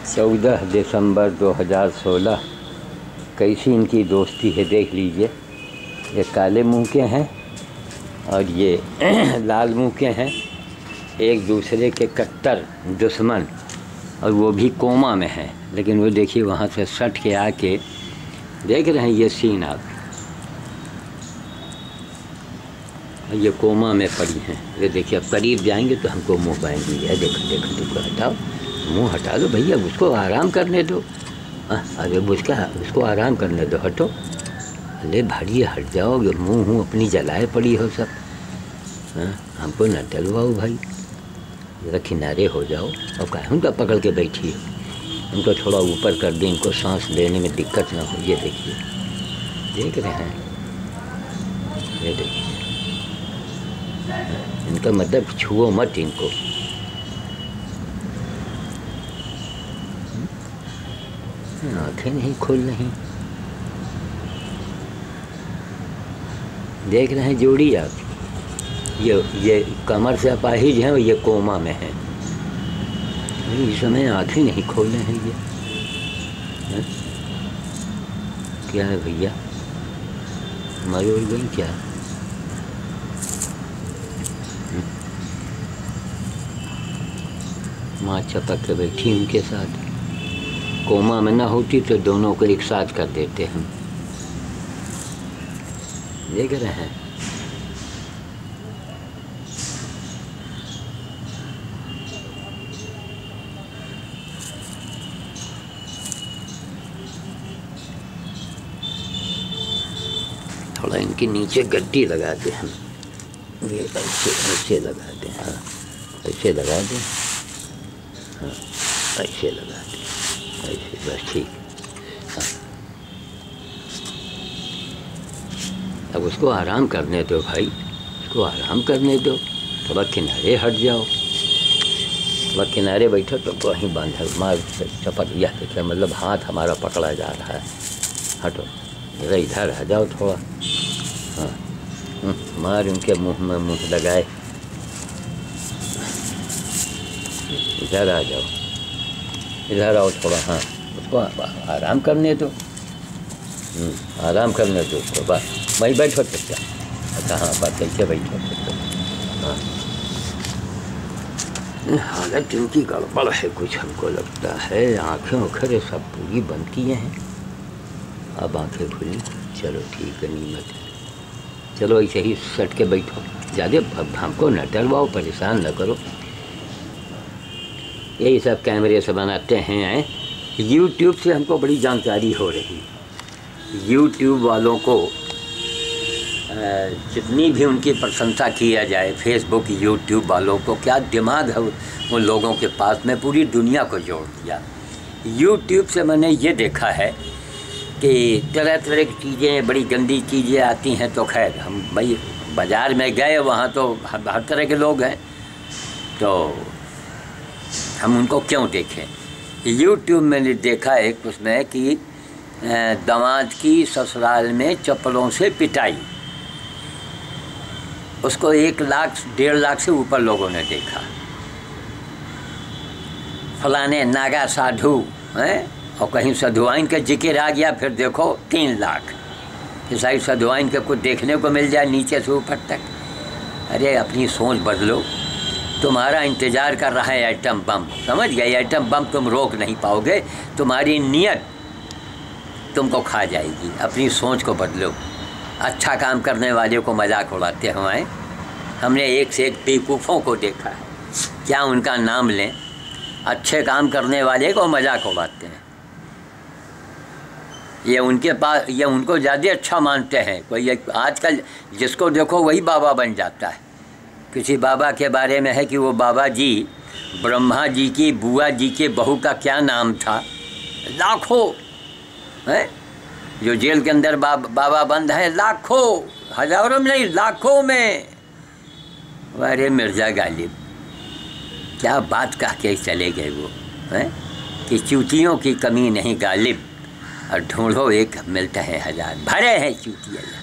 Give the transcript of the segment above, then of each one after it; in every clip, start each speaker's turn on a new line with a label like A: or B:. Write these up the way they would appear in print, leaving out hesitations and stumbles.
A: 14 दिसंबर 2016। कैसी इनकी दोस्ती है देख लीजिए। ये काले मुंह के हैं और ये लाल मुंह के हैं, एक दूसरे के कट्टर दुश्मन, और वो भी कोमा में हैं। लेकिन वो देखिए वहाँ से सट के आके देख रहे हैं ये सीन आप, ये कोमा में पड़ी हैं। ये देखिए अब करीब जाएंगे तो हमको मुँह पाएंगे। ये देखो देखो देखो, हटाओ मुँह हटा दो भैया, उसको आराम करने दो। अरे उसको आराम करने दो, हटो। अरे भाई हट जाओ, मुँह अपनी जलाए पड़ी हो सब। हमको न टलवाओ भाई, जरा किनारे हो जाओ। और काहे उनका पकड़ के बैठी है, उनको थोड़ा ऊपर कर दें, इनको सांस लेने में दिक्कत ना हो। ये देखिए, देख रहे हैं, ये देखिए। इनका मतलब छुओ मत इनको। आँखें नहीं खोल रही। देख रहे हैं जोड़ी आप, ये कमर से अपाहिज हैं और ये कोमा में हैं। इस समय आँखें नहीं खोल रहे हैं ये। है? क्या है भैया, मर उड़ गई क्या? माँ चपक के बैठी उनके साथ। कोमा में ना होती तो दोनों को एक साथ कर देते हम। देख रहे हैं, थोड़ा इनके नीचे गड्डी लगा दें हम। ये ऐसे लगा दें। हाँ ऐसे लगा दें। हाँ ऐसे लगा दें, ऐसे बस ठीक। हाँ अब उसको आराम करने दो भाई, उसको आराम करने दो। थोड़ा किनारे हट जाओ, थोड़ा किनारे बैठो तो वहीं बांधा मार चपट। यह देखिए मतलब हाथ हमारा पकड़ा जा रहा है। हटो जरा, इधर आ जाओ थोड़ा। हाँ मार उनके मुंह में मुंह लगाए। इधर आ जाओ, इधर आओ थोड़ा। हाँ उसको आराम करने दो, आराम करने दो उसको। बस वहीं बैठो चुपचाप। अच्छा हाँ बात ऐसे बैठो चुपचाप। हाँ हालत इनकी गड़बड़ है कुछ, हमको लगता है। आँखें उखरे सब पूरी बंद किए हैं। अब आँखें खुली, चलो ठीक है, नीमत। चलो ऐसे ही सट के बैठो, ज़्यादा हमको न डरवाओ, परेशान न करो। यही सब कैमरे से बनाते हैं। यूट्यूब से हमको बड़ी जानकारी हो रही है। यूट्यूब वालों को जितनी भी उनकी प्रशंसा किया जाए, फेसबुक यूट्यूब वालों को क्या दिमाग है उन लोगों के पास में, पूरी दुनिया को जोड़ दिया। यूट्यूब से मैंने ये देखा है कि तरह तरह की चीज़ें, बड़ी गंदी चीज़ें आती हैं। तो खैर हम भाई बाज़ार में गए, वहाँ तो हर तरह के लोग हैं, तो हम उनको क्यों देखें। यूट्यूब में देखा एक उसमें कि दामाद की ससुराल में चप्पलों से पिटाई, उसको 1 लाख 1.5 लाख से ऊपर लोगों ने देखा। फलाने नागा साधु हैं, और कहीं साधुआइन का जिक्र आ गया, फिर देखो 3 लाख। ईसाई साधुआइन के कुछ देखने को मिल जाए नीचे से ऊपर तक। अरे अपनी सोच बदलो। तुम्हारा इंतज़ार कर रहा है एटम बम, समझ गए? एटम बम तुम रोक नहीं पाओगे, तुम्हारी नीयत तुमको खा जाएगी। अपनी सोच को बदलो। अच्छा काम करने वाले को मजाक उड़ाते हुए हमने एक से एक बेवकूफ़ों को देखा है। क्या उनका नाम लें? अच्छे काम करने वाले को मजाक उड़ाते हैं। ये उनके पास, ये उनको ज़्यादा अच्छा मानते हैं। कोई आजकल जिसको देखो वही बाबा बन जाता है। किसी बाबा के बारे में है कि वो बाबा जी ब्रह्मा जी की बुआ जी के बहू का क्या नाम था, लाखों हैं जो जेल के अंदर बाबा बंद है, लाखों, हजारों में नहीं, लाखों में। अरे मिर्ज़ा गालिब क्या बात कह के चले गए वो, हैं कि चूतियों की कमी नहीं गालिब, और ढूंढो एक मिलता है 1000। भरे हैं चूतिया यहाँ।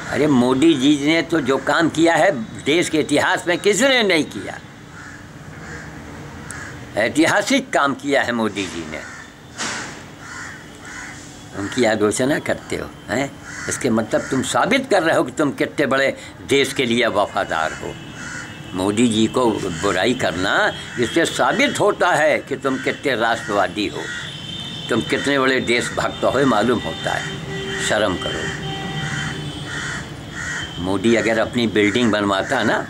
A: अरे मोदी जी ने तो जो काम किया है देश के इतिहास में किसी ने नहीं किया। ऐतिहासिक काम किया है मोदी जी ने, उनकी आलोचना करते हो हैं? इसके मतलब तुम साबित कर रहे हो कि तुम कितने बड़े देश के लिए वफादार हो। मोदी जी को बुराई करना इससे साबित होता है कि तुम कितने राष्ट्रवादी हो, तुम कितने बड़े देशभक्त हो, मालूम होता है। शर्म करो। मोदी अगर अपनी बिल्डिंग बनवाता ना,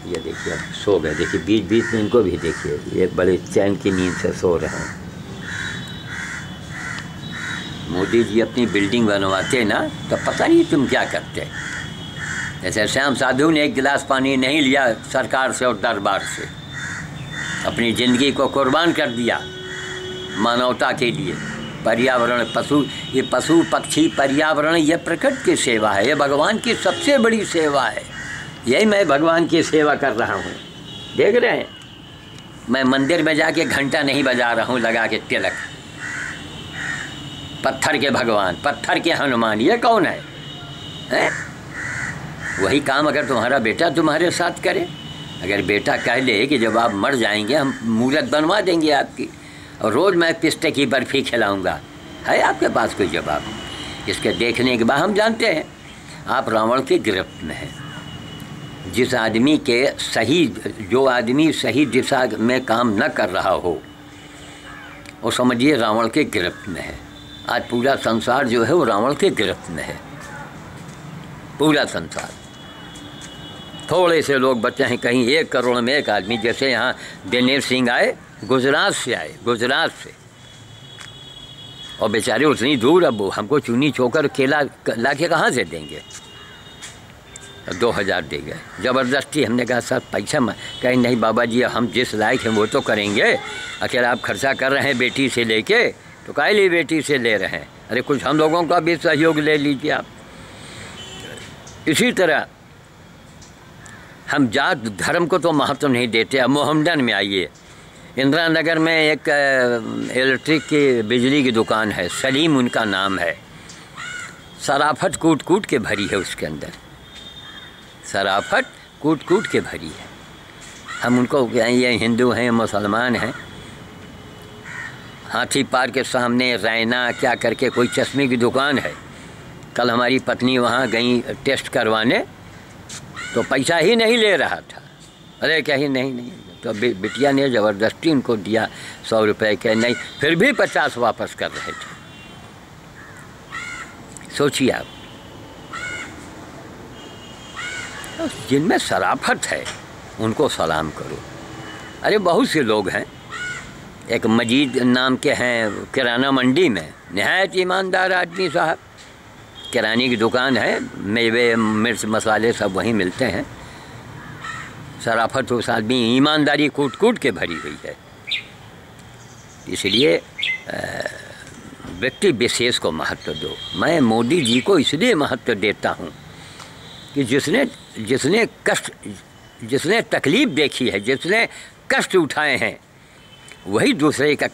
A: ये देखिए सो गए, देखिए बीच बीच में इनको भी देखिए, ये बड़े चैन की नींद से सो रहे हैं। मोदी जी अपनी बिल्डिंग बनवाते ना तो पता नहीं तुम क्या करते। जैसे श्याम साधु ने एक गिलास पानी नहीं लिया सरकार से और दरबार से, अपनी ज़िंदगी को कुर्बान कर दिया मानवता के लिए। पर्यावरण, पशु, ये पशु पक्षी पर्यावरण, ये प्रकृति की सेवा है, ये भगवान की सबसे बड़ी सेवा है। यही मैं भगवान की सेवा कर रहा हूँ, देख रहे हैं। मैं मंदिर में जाके घंटा नहीं बजा रहा हूँ लगा के तिलक। पत्थर के भगवान, पत्थर के हनुमान, ये कौन है, हैं? वही काम अगर तुम्हारा बेटा तुम्हारे साथ करे, अगर बेटा कह ले कि जब आप मर जाएंगे हम मूर्त बनवा देंगे आपकी और रोज़ मैं पिस्ते की बर्फ़ी खिलाऊंगा, है आपके पास कोई जवाब? इसके देखने के बाद हम जानते हैं आप रावण की गिरफ्त में हैं। जिस आदमी के सही, जो आदमी सही दिशा में काम न कर रहा हो वो समझिए रावण के गिरफ्त में है। आज पूरा संसार जो है वो रावण के गिरफ्त में है, पूरा संसार। थोड़े से लोग बचे हैं, कहीं 1 करोड़ में 1 आदमी। जैसे यहाँ दिनेश सिंह आए, गुजरात से आए, गुजरात से, और बेचारे उतनी दूर, अब वो हमको चुनी चोकर केला ला के कहाँ से देंगे? 2000 दे गए ज़बरदस्ती। हमने कहा सर पैसा कहीं नहीं बाबा जी, हम जिस लायक हैं वो तो करेंगे, अकेला आप खर्चा कर रहे हैं बेटी से लेके, तो काहे लिए बेटी से ले रहे हैं? अरे कुछ हम लोगों का भी सहयोग ले लीजिए आप। इसी तरह हम जात धर्म को तो महत्व नहीं देते। अब मोहम्मदन में आइए, इंदिरा नगर में एक इलेक्ट्रिक की बिजली की दुकान है, सलीम उनका नाम है। शराफत कूट कूट के भरी है उसके अंदर, शराफत कूट कूट के भरी है। हम उनको ये हिंदू हैं मुसलमान हैं। हाथी पार के सामने रैना क्या करके कोई चश्मे की दुकान है। कल हमारी पत्नी वहाँ गई टेस्ट करवाने तो पैसा ही नहीं ले रहा था। अरे कहीं नहीं, तो बिटिया ने ज़बरदस्ती उनको दिया 100 रुपये के, नहीं फिर भी 50 वापस कर रहे थे। सोचिए आप, जिनमें शराफत है उनको सलाम करो। अरे बहुत से लोग हैं, एक मजीद नाम के हैं किराना मंडी में, नहायत ईमानदार आदमी साहब, किराने की दुकान है, मेवे मिर्च मसाले सब वहीं मिलते हैं। शराफत उस आदमी, ईमानदारी कूट कूट के भरी हुई है। इसलिए व्यक्ति विशेष को महत्व दो। मैं मोदी जी को इसलिए महत्व देता हूँ कि जिसने तकलीफ़ देखी है, जिसने कष्ट उठाए हैं, वही दूसरे के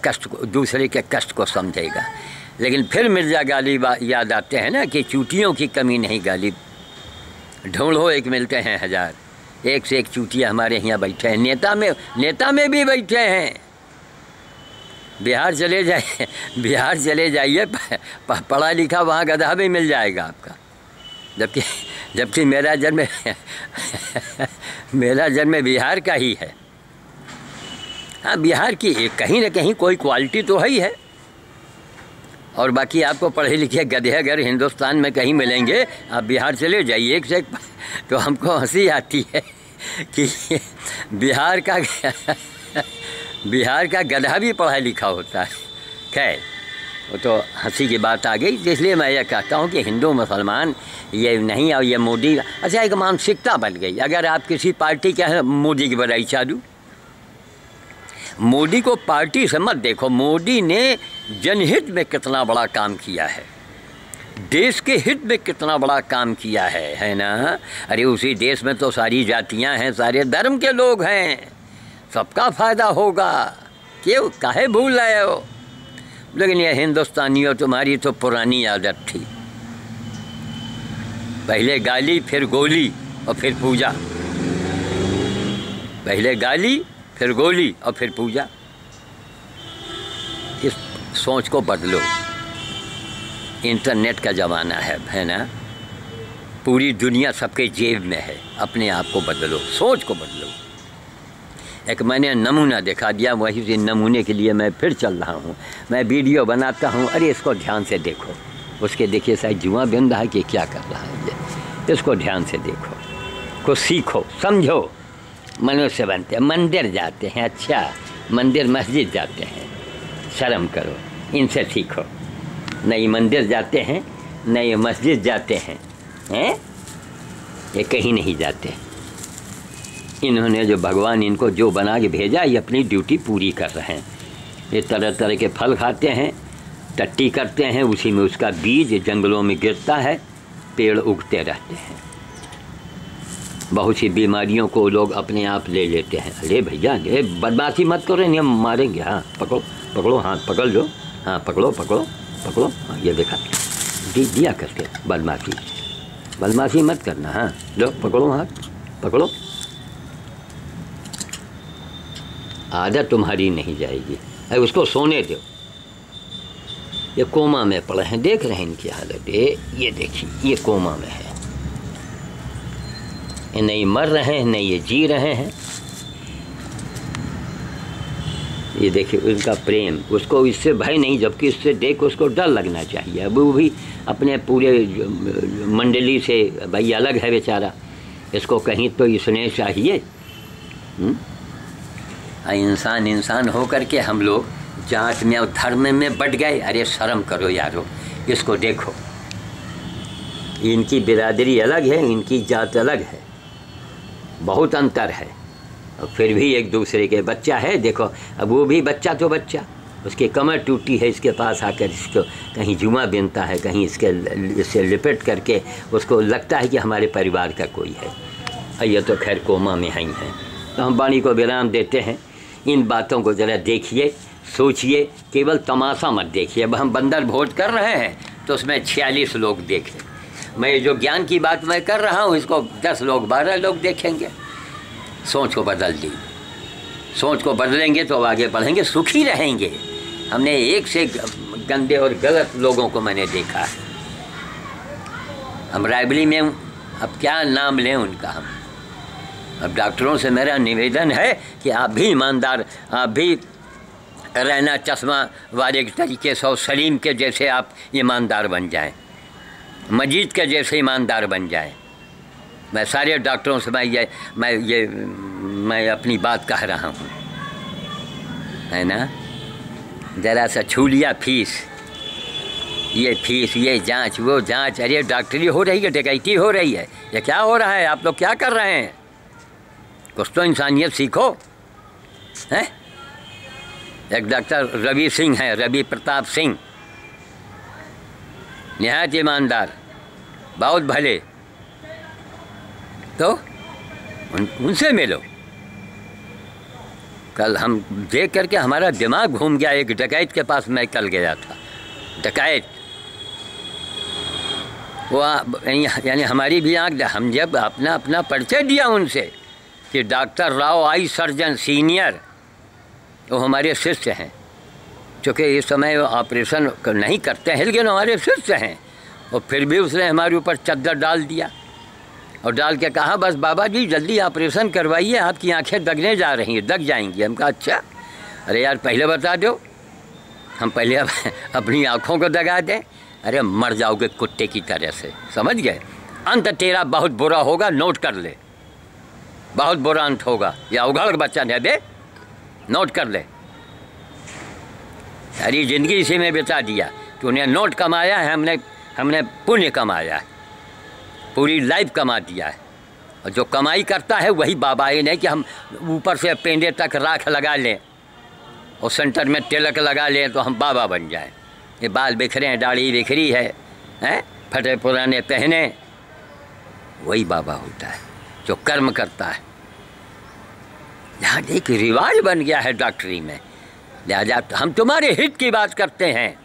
A: कष्ट को समझेगा। लेकिन फिर मिर्ज़ा गालिब याद आते हैं ना कि चूटियों की कमी नहीं गालिब, ढूंढो एक मिलते हैं 1000, एक से एक चूटिया हमारे यहाँ बैठे हैं। नेता में भी बैठे हैं। बिहार चले जाइए, पढ़ा लिखा वहाँ गधा भी मिल जाएगा आपका। जबकि मेरा जन्म बिहार का ही है। हाँ, बिहार की कहीं न कहीं कोई क्वालिटी तो है ही है। और बाकी आपको पढ़े लिखे गधे अगर हिंदुस्तान में कहीं मिलेंगे, आप बिहार चले जाइए एक से एक, तो हमको हंसी आती है कि बिहार का गधा भी पढ़ा लिखा होता है। खैर, वो तो हंसी की बात आ गई। इसलिए मैं ये कहता हूँ कि हिंदू मुसलमान ये नहीं, और ये मोदी, अच्छा एक मानसिकता बन गई। अगर आप किसी पार्टी के हैं, मोदी की बड़ाई चालू। मोदी को पार्टी से मत देखो, मोदी ने जनहित में कितना बड़ा काम किया है, देश के हित में कितना बड़ा काम किया है ना। अरे उसी देश में तो सारी जातियां हैं, सारे धर्म के लोग हैं, सबका फ़ायदा होगा। क्यों काहे भूल रहे हो? लेकिन ये हिंदुस्तानियों, तुम्हारी तो पुरानी आदत थी, पहले गाली फिर गोली और फिर पूजा। पहले गाली फिर गोली और फिर पूजा। इस सोच को बदलो। इंटरनेट का ज़माना है ना, पूरी दुनिया सबके जेब में है। अपने आप को बदलो, सोच को बदलो। एक मैंने नमूना दिखा दिया, वही से नमूने के लिए मैं फिर चल रहा हूँ। मैं वीडियो बनाता हूँ, अरे इसको ध्यान से देखो, उसके देखिए शायद जुआ बन रहा है कि क्या कर रहा है ये, इसको ध्यान से देखो, कुछ सीखो, समझो। मनुष्य बनते हैं, मंदिर जाते हैं, अच्छा मंदिर मस्जिद जाते हैं, शर्म करो, इनसे सीखो। नहीं मंदिर जाते हैं, नहीं मस्जिद जाते हैं, ये कहीं नहीं जाते। इन्होंने जो भगवान इनको जो बना के भेजा, ये अपनी ड्यूटी पूरी कर रहे हैं। ये तरह तरह के फल खाते हैं, टट्टी करते हैं, उसी में उसका बीज जंगलों में गिरता है, पेड़ उगते रहते हैं। बहुत सी बीमारियों को लोग अपने आप ले लेते हैं। अरे भैया ये बदमाशी मत करो, नहीं हम मारेंगे। हाँ पकड़ो पकड़ो, हाथ पकड़ लो, हाँ पकड़ो पकड़ो पकड़ो, हाँ ये देखा दिया करके। बदमाशी मत करना। हाँ लो पकड़ो, हाथ पकड़ो। आदत तुम्हारी नहीं जाएगी। अरे उसको सोने दो। ये कोमा में पड़े हैं, देख रहे हैं इनकी हालत। ये देखिए, ये कोमा में है, ये नहीं मर रहे हैं, नहीं ये जी रहे हैं। ये देखिए उनका प्रेम, उसको इससे भय नहीं, जबकि इससे देख उसको डर लगना चाहिए। अब वो भी अपने पूरे मंडली से भाई अलग है बेचारा, इसको कहीं तो स्नेह चाहिए। इंसान हो करके हम लोग जात में और धर्म में बढ़ गए। अरे शर्म करो यारो, इसको देखो, इनकी बिरादरी अलग है, इनकी जात अलग है, बहुत अंतर है, और फिर भी एक दूसरे के बच्चा है। देखो अब वो भी बच्चा तो बच्चा, उसकी कमर टूटी है, इसके पास आकर इसको कहीं जुआ बिनता है, कहीं इससे लिपट करके उसको लगता है कि हमारे परिवार का कोई है। ये तो खैर कोमा में ही है। तो हम वाणी को विराम देते हैं। इन बातों को ज़रा देखिए, सोचिए, केवल तमाशा मत देखिए। अब हम बंदर भोज कर रहे हैं तो उसमें 46 लोग देखें। मैं जो ज्ञान की बात मैं कर रहा हूँ, इसको 10 लोग 12 लोग देखेंगे। सोच को बदल दी, सोच को बदलेंगे तो आगे बढ़ेंगे, सुखी रहेंगे। हमने एक से गंदे और गलत लोगों को मैंने देखा है। हम रायबली में, अब क्या नाम लें उनका हम। अब डॉक्टरों से मेरा निवेदन है कि आप भी ईमानदार, आप भी रहना चश्मा वाले तरीके से और सलीम के जैसे आप ईमानदार बन जाएं, मजीद के जैसे ईमानदार बन जाएं। मैं सारे डॉक्टरों से मैं अपनी बात कह रहा हूँ, है ना। ज़रा सा छू लिया फीस, ये जांच, वो जांच, अरे डॉक्टरी हो रही है, डकैती हो रही है, ये क्या हो रहा है? आप लोग क्या कर रहे हैं? कुछ तो इंसानियत सीखो, हैं। एक डॉक्टर रवि सिंह है, रवि प्रताप सिंह, निहायत ईमानदार, बहुत भले, तो उनसे मिलो। कल हम देख करके हमारा दिमाग घूम गया। एक डकैत के पास मैं कल गया था, डकैत, वो यानी हमारी भी आँख, हम जब अपना परिचय दिया उनसे कि doctor Rao eye surgeon senior, वो हमारे शिष्य हैं, चूँकि इस समय ऑपरेशन नहीं करते हैं लेकिन हमारे शिष्य हैं। और फिर भी उसने हमारे ऊपर चद्दर डाल दिया और डाल के कहा बस बाबा जी जल्दी ऑपरेशन करवाइए, आपकी आंखें दगने जा रही हैं, दग जाएंगी। हम कहा अच्छा, अरे यार पहले बता दो, हम पहले अपनी आँखों को दगा दें। अरे मर जाओगे कुत्ते की तरह से, समझ गए? अंत तेरा बहुत बुरा होगा, नोट कर ले, बहुत बुरा अंत होगा। या उघड़ बच्चा ने दे, नोट कर ले। सारी ज़िंदगी इसी में बिता दिया कि उन्हें नोट कमाया है, हमने पुण्य कमाया है, पूरी लाइफ कमा दिया है। और जो कमाई करता है वही बाबा। ये नहीं कि हम ऊपर से पेंडे तक राख लगा लें और सेंटर में तिलक लगा लें तो हम बाबा बन जाएं। ये बाल बिखरे हैं, दाढ़ी बिखरी है, फटे पुराने पहने, वही बाबा होता है जो कर्म करता है। यहाँ एक रिवाज बन गया है डॉक्टरी में। लिहाजा हम तुम्हारे हित की बात करते हैं,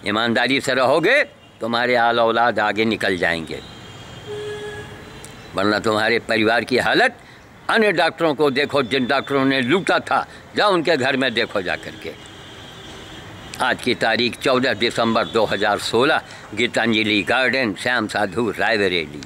A: ईमानदारी से रहोगे तुम्हारे आल औलाद आगे निकल जाएंगे, वरना तुम्हारे परिवार की हालत अन्य डॉक्टरों को देखो जिन डॉक्टरों ने लूटा था, जाओ उनके घर में देखो जा करके। आज की तारीख 14 दिसंबर 2016, गीतांजलि गार्डन, श्याम साधु, रायबरेली।